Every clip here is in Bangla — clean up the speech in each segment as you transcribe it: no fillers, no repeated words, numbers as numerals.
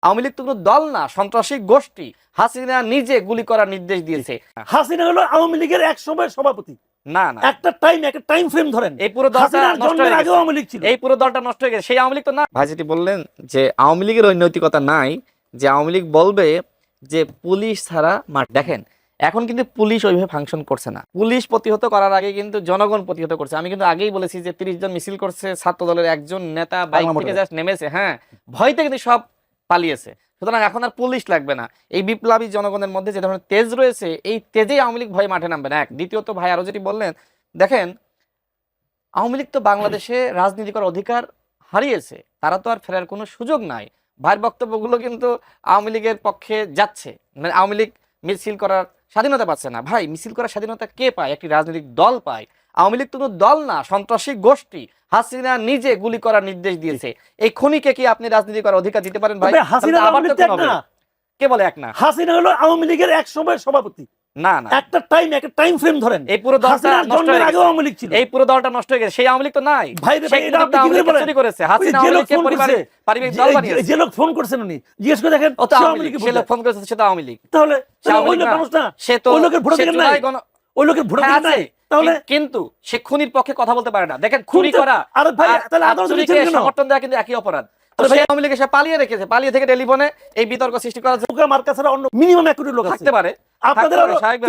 আওয়ামী লীগ তো কোনো দল না, সন্ত্রাসী গোষ্ঠী। হাসিনা নিজে গুলি করার নির্দেশ দিয়েছে। হাসিনা হলো আওয়ামী লীগের এক সময় সভাপতি। না না, একটা টাইম ফ্রেম ধরেন, এই পুরো দলটা নষ্ট হয়ে গেছে। আওয়ামী লীগ ছিল, এই পুরো দলটা নষ্ট হয়ে গেছে, সেই আওয়ামী লীগ তো না। ভাই যেটি বললেন যে আওয়ামী লীগের ওই নৈতিকতা নাই যে আওয়ামী লীগ বলবে যে পুলিশ ছাড়া মাঠ। দেখেন এখন কিন্তু পুলিশ ওইভাবে ফাংশন করছে না। পুলিশ প্রতিহত করার আগে কিন্তু জনগণ প্রতিহত করছে। আমি কিন্তু আগেই বলেছি যে 30 জন মিছিল করছে, ছাত্র দলের একজন নেতা বাইক থেকে জাস্ট নেমেছে, হ্যাঁ, ভয়তে কিন্তু সব পালিয়েছে। সুতরাং এখন আর পুলিশ লাগবে না। এই বিপ্লবী জনগণের মধ্যে যে ধরনের তেজ রয়েছে, এই তেজেই আওয়ামী লীগ ভয় মাঠে নামবে না। এক, দ্বিতীয়ত ভাই আরো যেটি বললেন, দেখেন আওয়ামী লীগ তো বাংলাদেশে রাজনীতি করার অধিকার হারিয়েছে, তারা তো আর ফেরার কোনো সুযোগ নাই। ভাইয়ের বক্তব্যগুলো কিন্তু আওয়ামী লীগের পক্ষে যাচ্ছে, মানে আওয়ামী লীগ মিছিল করার স্বাধীনতা পাচ্ছে না। ভাই মিছিল করার স্বাধীনতা কে পায়? একটি রাজনৈতিক দল পায়। আওয়ামী লীগ তো কোনো দল না, সন্ত্রাসী গোষ্ঠী। হাসিনা নিজে গুলি করার নির্দেশ দিয়েছে। এই খুনিকে কি আপনি রাজনীতি করার অধিকার দিতে পারেন ভাই? কে বলে এক না? হাসিনা হলো আওয়ামী লীগের এক সময় সভাপতি। না না, একটা টাইম ফ্রেম ধরেন, এই পুরো দলটা নষ্ট হয়ে গেছে। আওয়ামী লীগ ছিল, এই পুরো দলটা নষ্ট হয়ে গেছে, সেই আওয়ামী লীগ তো নাই। ভাই রে ভাই, এটা আপনি কি করে বলেন? চুরি করেছে হাসিনা, আওয়ামী লীগকে পারিবারিক দল বানিয়েছে। যে লোক ফোন করছেন উনি জিজ্ঞেস করে দেখেন, ও তো আওয়ামী লীগ, সে লোক ফোন করেছে সে তো আওয়ামী লীগ। তাহলে ওই লোক মানুষ না, সে তো ওই লোকের ভোট নাই, ওই লোকের ভোট নাই। তাহলে কিন্তু সে খুনির পক্ষে কথা বলতে পারে না। দেখেন খুনি করা আর ভাই তাহলে আদালতে সমর্থন দেওয়া কিন্তু একই অপরাধ। আওয়ামী লীগ সে পালিয়ে রেখেছে, পালিয়ে থেকে টেলিফোনে এই বিতর্ক সৃষ্টি করার জন্য মার্কা ছাড়া অন্য মিনিমাম 1 কোটি লোক থাকতে পারে। আপনাদের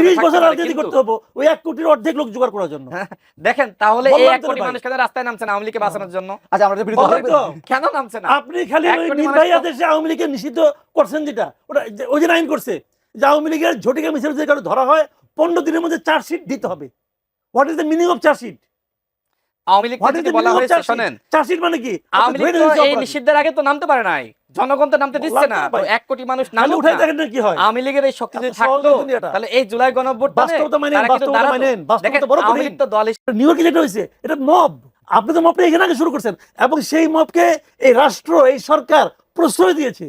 30 বছর রাজনীতি করতে হবে ওই 1 কোটির অর্ধেক লোক জোগাড় করার জন্য। দেখেন তাহলে এই 1 কোটি মানুষ কেন রাস্তায় নামছে না আওয়ামী লীগকে বাঁচানোর জন্য? আচ্ছা আমাদের বিরুদ্ধে কেন নামছে না? আপনি খালি ওই নির্বাহী আদেশে আওয়ামী লীগকে নিষিদ্ধ করছেন, যেটা ওটা ওই যে আইন করছে যে আওয়ামী লীগের ঝটিকা মিছিল যদি কারো ধরা হয় 15 দিনের মধ্যে চার্জশিট দিতে হবে। What is the meaning of chargesheet? Awami League থেকে বলা হয়েছে, শুনেন, চার্জশিট মানে কি? আওয়ামী লীগ তো এই নিষিদ্ধের আগে তো নামতে পারে নাই, জনগণ তো নামতে দিচ্ছে না। তো 1 কোটি মানুষ নামলে উঠাই দেখেন না কি হয়। আওয়ামী লীগের এই শক্তি যদি থাকতো তাহলে এই জুলাই গণঅভ্যুত্থানে তারা কিন্তু দাঁড়াতো। দেখেন আওয়ামী লীগ তো দল, নিউইয়র্কে যেটা হয়েছে এটা মব। আপনি তো মবটা এখানে আগে শুরু করছেন এবং সেই মবকে এই রাষ্ট্র, এই সরকার প্রশ্রয় দিয়েছে।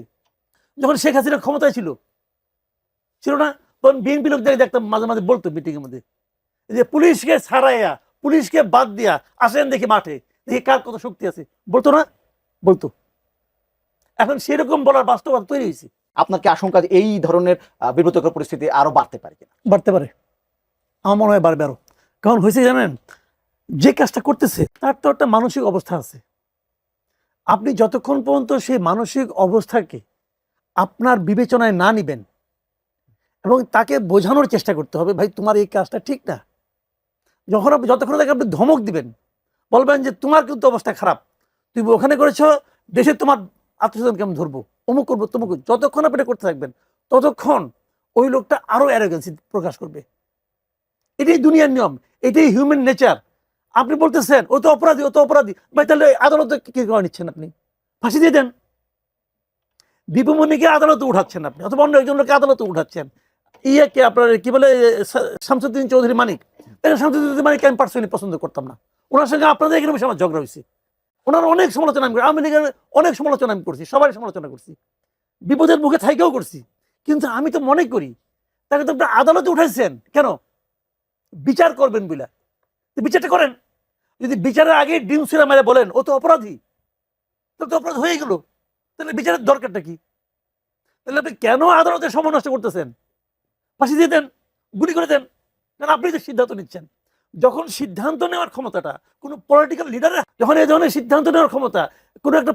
যখন শেখ হাসিনা ক্ষমতায় ছিল না, তখন বিএনপি লোক দেখতাম মাঝে মাঝে বলতো মিটিং এর মধ্যে যে পুলিশকে ছাড়াইয়া, পুলিশকে বাদ দিয়া আসেন দেখি মাঠে, দেখি কার কত শক্তি আছে, বলতো না? বলতো। এখন সেরকম বলার বাস্তবতা তৈরি হয়েছে। আপনার কি আশঙ্কা যে এই ধরনের বিব্রতকর পরিস্থিতি আরো বাড়তে পারে কিনা? বাড়তে পারে, আমার মনে হয় বাড়বে আরো। কারণ হয়েছে জানেন, যে কাজটা করতেছে তার তো একটা মানসিক অবস্থা আছে। আপনি যতক্ষণ পর্যন্ত সেই মানসিক অবস্থাকে আপনার বিবেচনায় না নিবেন এবং তাকে বোঝানোর চেষ্টা করতে হবে, ভাই তোমার এই কাজটা ঠিক না। যতক্ষণ তাকে আপনি ধমক দিবেন, বলবেন যে তোমার কিন্তু অবস্থা খারাপ, তুমি ওখানে করেছো, দেশে তোমার আত্মীয়স্বজনকে আমি ধরবো, অমুক করবো তমুক, যতক্ষণ আপনি করতে থাকবেন ততক্ষণ ওই লোকটা আরো অ্যারোগেন্সি প্রকাশ করবে। এটাই দুনিয়ার নিয়ম, এটাই হিউম্যান নেচার। আপনি বলতেছেন ও তো অপরাধী, ও তো অপরাধী, ভাই তাহলে আদালতে কি করে নিচ্ছেন? আপনি ফাঁসি দিয়ে দেন। দীপুমণিকে আদালতে উঠাচ্ছেন আপনি, অথবা অন্য একজন লোককে আদালতে উঠাচ্ছেন। ইয়েকে আপনার কি বলে শামসুদ্দিন চৌধুরী মানিক, শামসুদ্দিন মানিককে আমি পার্সোনালি পছন্দ করতাম না। ওনার সঙ্গে আপনাদের এখানে আমার ঝগড়া হয়েছে, ওনার অনেক সমালোচনা আমি করি, আওয়ামী লীগের অনেক সমালোচনা আমি করছি, সবাই সমালোচনা করছি, বিপদের মুখে থাইকেও করছি। কিন্তু আমি তো মনে করি তাকে তো আপনার আদালতে উঠাইছেন কেন? বিচার করবেন বলে, বিচারটা করেন। যদি বিচারের আগে ডিম ছুঁড়ে মেরে বলেন ও তো অপরাধী, তো অপরাধ হয়ে গেল, তাহলে বিচারের দরকারটা কি? তাহলে আপনি কেন আদালতের সময় নষ্ট করতেছেন? ফাঁসি দিয়ে দেন, গুলি করে দেন। কারণ আপনি যে সিদ্ধান্ত নিচ্ছেন, যখন সিদ্ধান্ত নেওয়ার ক্ষমতাটা কোনো পলিটিক্যাল লিডারের, যখন এই ধরনের সিদ্ধান্ত নেওয়ার ক্ষমতা কোনো একটা